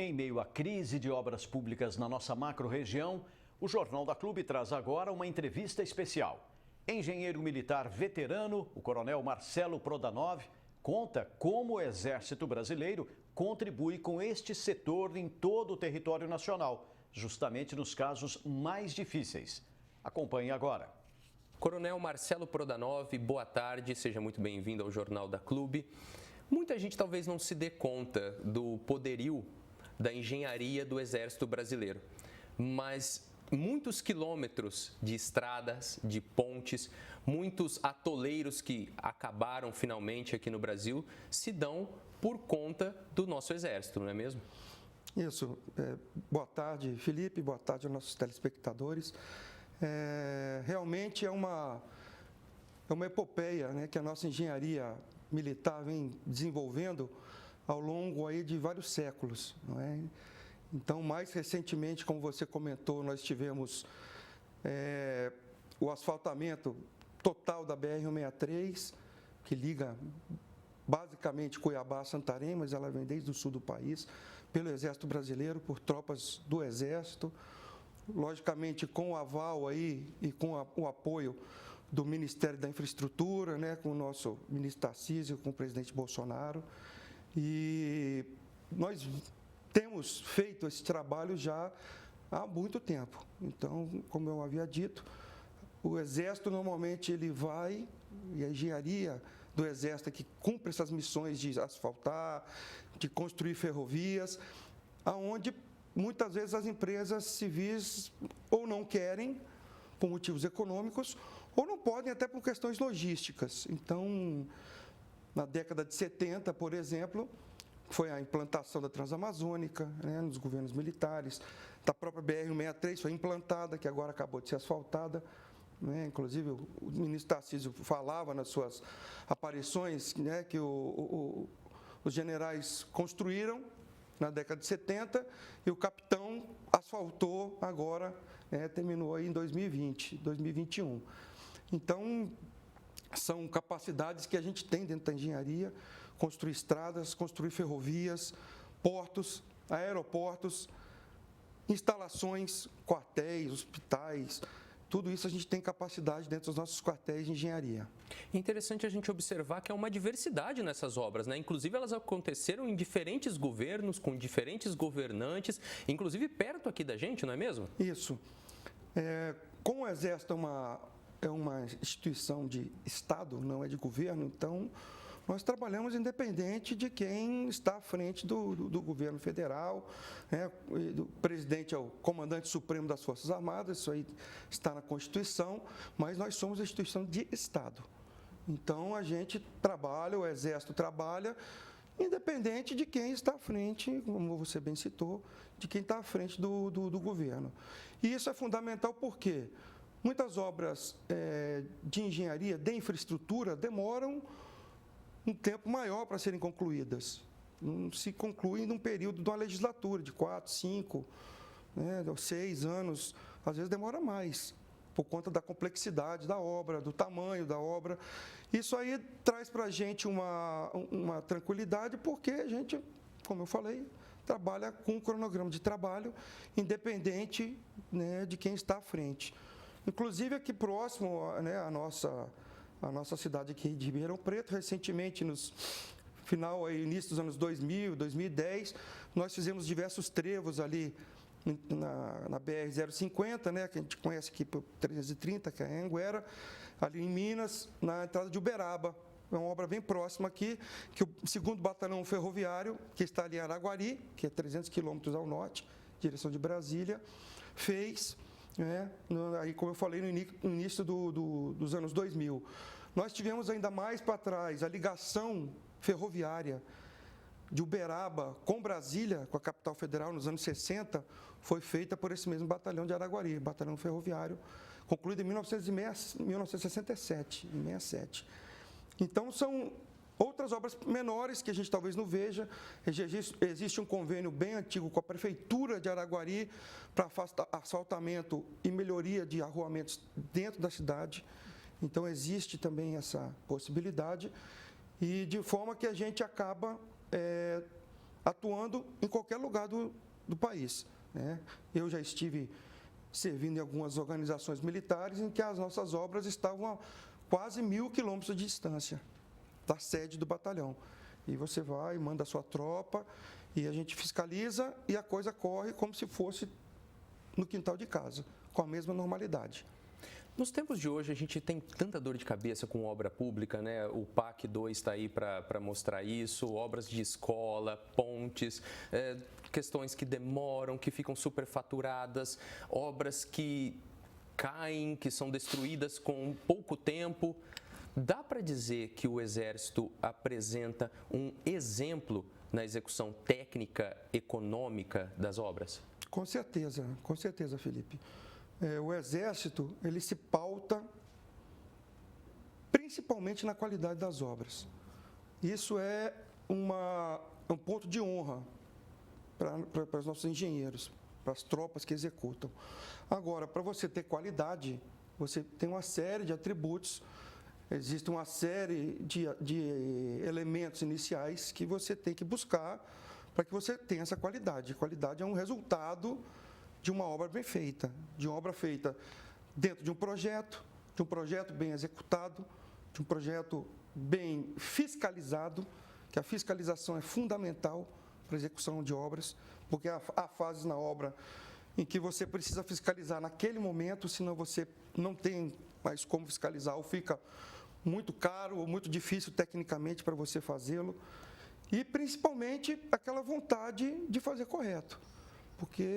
Em meio à crise de obras públicas na nossa macro-região, o Jornal da Clube traz agora uma entrevista especial. Engenheiro militar veterano, o coronel Marcelo Prodanov, conta como o Exército Brasileiro contribui com este setor em todo o território nacional, justamente nos casos mais difíceis. Acompanhe agora. Coronel Marcelo Prodanov, boa tarde, seja muito bem-vindo ao Jornal da Clube. Muita gente talvez não se dê conta do poderio da engenharia do Exército Brasileiro, mas muitos quilômetros de estradas, de pontes, muitos atoleiros que acabaram finalmente aqui no Brasil se dão por conta do nosso Exército, não é mesmo? Isso. Boa tarde, Felipe, boa tarde aos nossos telespectadores. Realmente é uma epopeia, né, que a nossa engenharia militar vem desenvolvendo ao longo aí de vários séculos, não é? Então, mais recentemente, como você comentou, nós tivemos o asfaltamento total da BR-163, que liga basicamente Cuiabá a Santarém, mas ela vem desde o sul do país, pelo Exército Brasileiro, por tropas do Exército, logicamente com o aval aí e com o apoio do Ministério da Infraestrutura, né, com o nosso ministro Tarcísio, com o presidente Bolsonaro. E nós temos feito esse trabalho já há muito tempo. Então, como eu havia dito, o Exército normalmente ele vai, e a engenharia do Exército é que cumpre essas missões de asfaltar, de construir ferrovias, aonde muitas vezes as empresas civis ou não querem, por motivos econômicos, ou não podem até por questões logísticas. Então, na década de 70, por exemplo, foi a implantação da Transamazônica, né, nos governos militares, da própria BR-163 foi implantada, que agora acabou de ser asfaltada, né, inclusive o ministro Tarcísio falava nas suas aparições, né, que os generais construíram na década de 70 e o capitão asfaltou agora, terminou aí em 2020, 2021. Então, são capacidades que a gente tem dentro da engenharia, construir estradas, construir ferrovias, portos, aeroportos, instalações, quartéis, hospitais, tudo isso a gente tem capacidade dentro dos nossos quartéis de engenharia. Interessante a gente observar que há uma diversidade nessas obras, né? Inclusive elas aconteceram em diferentes governos, com diferentes governantes, inclusive perto aqui da gente, não é mesmo? Isso. Como o Exército é uma instituição de Estado, não é de governo, então nós trabalhamos independente de quem está à frente do governo federal, né? O presidente é o comandante supremo das Forças Armadas, isso aí está na Constituição, mas nós somos a instituição de Estado. Então a gente trabalha, o Exército trabalha, independente de quem está à frente, como você bem citou, de quem está à frente do governo. E isso é fundamental porque muitas obras de engenharia, de infraestrutura, demoram um tempo maior para serem concluídas. Não se conclui num período de uma legislatura de 4, 5, 6 anos, às vezes demora mais, por conta da complexidade da obra, do tamanho da obra. Isso aí traz para a gente uma tranquilidade, porque a gente, como eu falei, trabalha com um cronograma de trabalho independente, né, de quem está à frente. Inclusive aqui próximo, né, a nossa cidade aqui de Ribeirão Preto, recentemente, início dos anos 2000, 2010, nós fizemos diversos trevos ali na BR-050, né, que a gente conhece aqui por 330, que é a Anguera, ali em Minas, na entrada de Uberaba. É uma obra bem próxima aqui, que o 2º Batalhão Ferroviário, que está ali em Araguari, que é 300 quilômetros ao norte, direção de Brasília, fez, aí, como eu falei, no início dos anos 2000. Nós tivemos ainda mais para trás a ligação ferroviária de Uberaba com Brasília, com a capital federal, nos anos 60, foi feita por esse mesmo batalhão de Araguari, batalhão ferroviário, concluído em 1967, em 67. Então, são outras obras menores que a gente talvez não veja. Existe um convênio bem antigo com a Prefeitura de Araguari para asfaltamento e melhoria de arruamentos dentro da cidade. Então, existe também essa possibilidade. E de forma que a gente acaba atuando em qualquer lugar do país, né? Eu já estive servindo em algumas organizações militares em que as nossas obras estavam a quase 1.000 quilômetros de distância da sede do batalhão. E você vai, manda a sua tropa e a gente fiscaliza e a coisa corre como se fosse no quintal de casa, com a mesma normalidade. Nos tempos de hoje, a gente tem tanta dor de cabeça com obra pública, né? O PAC 2 está aí para mostrar isso, obras de escola, pontes, questões que demoram, que ficam superfaturadas, obras que caem, que são destruídas com pouco tempo. Dá para dizer que o Exército apresenta um exemplo na execução técnica, econômica das obras? Com certeza, Felipe. O Exército, ele se pauta principalmente na qualidade das obras. Isso é um ponto de honra para os nossos engenheiros, para as tropas que executam. Agora, para você ter qualidade, você tem uma série de atributos, existe uma série de elementos iniciais que você tem que buscar para que você tenha essa qualidade. Qualidade é um resultado de uma obra bem feita, de uma obra feita dentro de um projeto bem executado, de um projeto bem fiscalizado, que a fiscalização é fundamental para a execução de obras, porque há fases na obra em que você precisa fiscalizar naquele momento, senão você não tem mais como fiscalizar, ou fica muito caro ou muito difícil tecnicamente para você fazê-lo. E, principalmente, aquela vontade de fazer correto, porque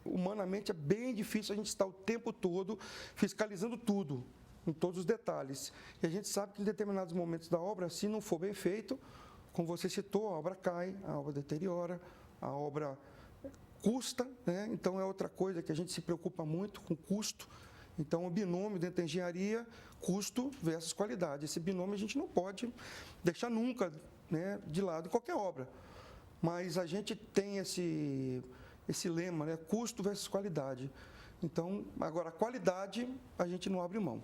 humanamente é bem difícil a gente estar o tempo todo fiscalizando tudo, em todos os detalhes. E a gente sabe que em determinados momentos da obra, se não for bem feito, como você citou, a obra cai, a obra deteriora, a obra custa, né? Então é outra coisa que a gente se preocupa muito com custo. Então, o binômio dentro da engenharia, custo versus qualidade. Esse binômio a gente não pode deixar nunca, né, de lado em qualquer obra. Mas a gente tem esse lema, né, custo versus qualidade. Então, agora, a qualidade a gente não abre mão.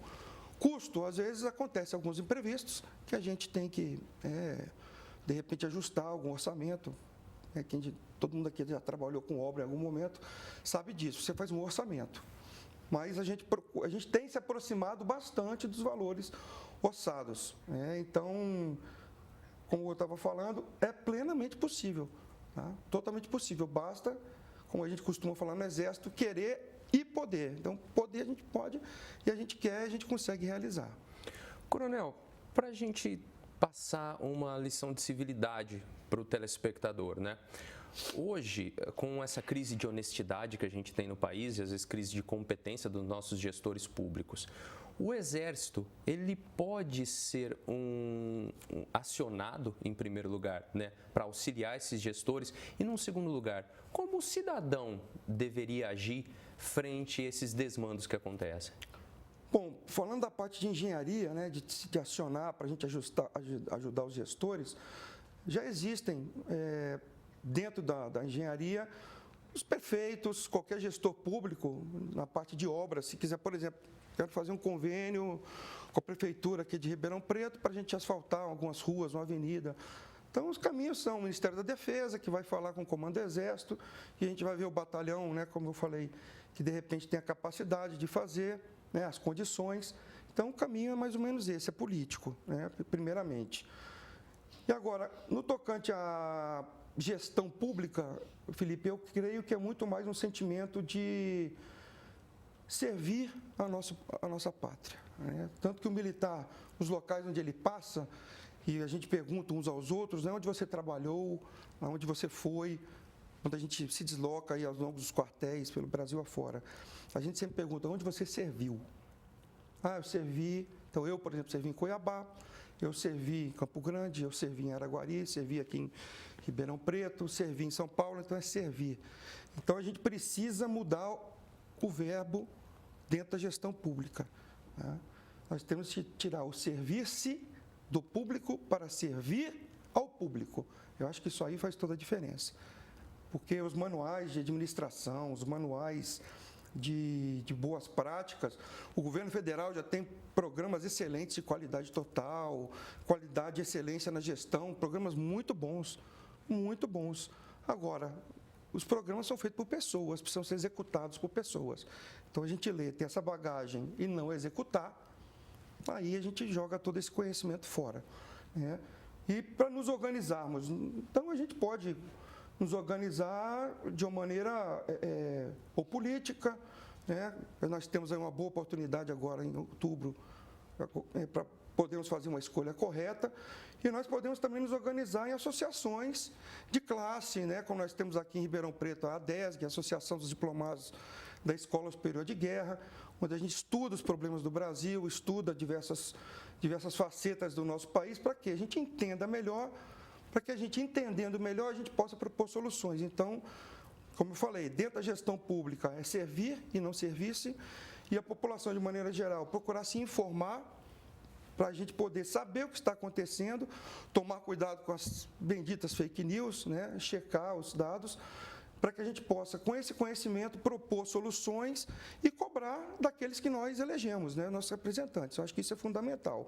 Custo, às vezes, acontece alguns imprevistos que a gente tem que, de repente, ajustar algum orçamento. Todo mundo aqui já trabalhou com obra em algum momento, sabe disso. Você faz um orçamento. Mas a gente tem se aproximado bastante dos valores orçados, né? Então, como eu estava falando, é plenamente possível, tá? Totalmente possível. Basta, como a gente costuma falar no Exército, querer e poder. Então, poder a gente pode, e a gente quer, a gente consegue realizar. Coronel, para a gente passar uma lição de civilidade para o telespectador, né? Hoje, com essa crise de honestidade que a gente tem no país e às vezes crise de competência dos nossos gestores públicos, o Exército, ele pode ser acionado, em primeiro lugar, né, para auxiliar esses gestores e, num segundo lugar, como o cidadão deveria agir frente a esses desmandos que acontecem? Bom, falando da parte de engenharia, né, de acionar para a gente ajudar os gestores, já existem dentro da engenharia os prefeitos, qualquer gestor público na parte de obras, se quiser, por exemplo, quero fazer um convênio com a prefeitura aqui de Ribeirão Preto para a gente asfaltar algumas ruas, uma avenida. Então, os caminhos são o Ministério da Defesa, que vai falar com o Comando do Exército, e a gente vai ver o batalhão, né, como eu falei, que de repente tem a capacidade de fazer, né, as condições. Então, o caminho é mais ou menos esse, é político, né, primeiramente. E agora, no tocante à gestão pública, Felipe, eu creio que é muito mais um sentimento de servir a nossa pátria, né? Tanto que o militar, os locais onde ele passa, e a gente pergunta uns aos outros, né, onde você trabalhou, aonde você foi, quando a gente se desloca aí aos longos dos quartéis pelo Brasil afora, a gente sempre pergunta, onde você serviu? Eu servi, então eu, por exemplo, servi em Cuiabá, eu servi em Campo Grande, eu servi em Araguari, servi aqui em Ribeirão Preto, servi em São Paulo, então é servir. Então a gente precisa mudar o verbo dentro da gestão pública, né? Nós temos que tirar o servir-se do público para servir ao público. Eu acho que isso aí faz toda a diferença. Porque os manuais de administração, os manuais de boas práticas, o governo federal já tem programas excelentes de qualidade total, qualidade e excelência na gestão, programas muito bons, muito bons. Agora, os programas são feitos por pessoas, precisam ser executados por pessoas. Então, a gente lê, ter essa bagagem e não executar, aí a gente joga todo esse conhecimento fora, né? E para nos organizarmos, então a gente pode nos organizar de uma maneira ou política, né? Nós temos aí uma boa oportunidade agora em outubro para podermos fazer uma escolha correta, e nós podemos também nos organizar em associações de classe, né? Como nós temos aqui em Ribeirão Preto a ADESG, a Associação dos Diplomados da Escola Superior de Guerra, onde a gente estuda os problemas do Brasil, estuda diversas facetas do nosso país, para que a gente entenda melhor, para que a gente, entendendo melhor, a gente possa propor soluções. Então, como eu falei, dentro da gestão pública é servir e não servir-se, e a população, de maneira geral, procurar se informar para a gente poder saber o que está acontecendo, tomar cuidado com as benditas fake news, né? Checar os dados, para que a gente possa, com esse conhecimento, propor soluções e cobrar daqueles que nós elegemos, né? Nossos representantes. Eu acho que isso é fundamental.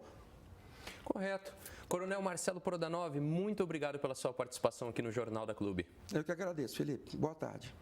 Correto. Coronel Marcelo Prodanov, muito obrigado pela sua participação aqui no Jornal da Clube. Eu que agradeço, Felipe. Boa tarde.